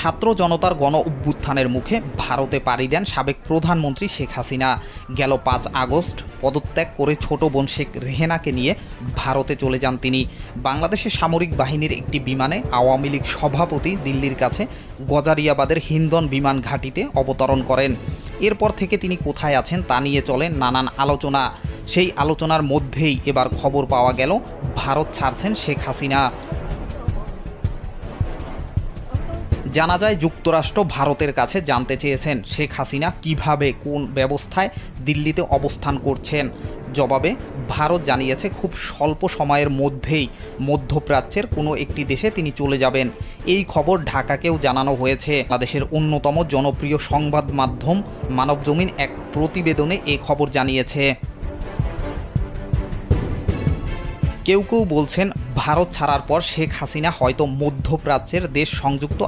ছাত্র জনতার গণ অভ্যুত্থানের মুখে ভারতে পাড়ি দেন সাবেক প্রধানমন্ত্রী শেখ হাসিনা। গেল ৫ আগস্ট পদত্যাগ করে ছোট বোন শেখ রেহেনাকে নিয়ে ভারতে চলে যান তিনি। বাংলাদেশের সামরিক বাহিনীর একটি বিমানে আওয়ামী লীগ সভাপতি দিল্লির কাছে গজারিয়াবাদের হিন্দন বিমান ঘাঁটিতে অবতরণ করেন। এরপর থেকে তিনি কোথায় আছেন তা নিয়ে চলে নানান আলোচনা। সেই আলোচনার মধ্যেই এবার খবর পাওয়া গেল ভারত ছাড়ছেন শেখ হাসিনা। জানা যায় যুক্তরাষ্ট্র ভারতের কাছে জানতে চেয়েছেন শেখ হাসিনা কিভাবে কোন ব্যবস্থায় দিল্লিতে অবস্থান করছেন। জবাবে ভারত জানিয়েছে খুব স্বল্প সময়ের মধ্যেই মধ্যপ্রাচ্যের কোনো একটি দেশে তিনি চলে যাবেন। এই খবর ঢাকাকেও জানানো হয়েছে। বাংলাদেশের অন্যতম জনপ্রিয় সংবাদ মাধ্যম মানবজমিন এক প্রতিবেদনে এই খবর জানিয়েছে। কেউ কেউ বলছেন ভারত ছাড়ার পর শেখ হাসিনা হয়তো মধ্যপ্রাচ্যের দেশ সংযুক্ত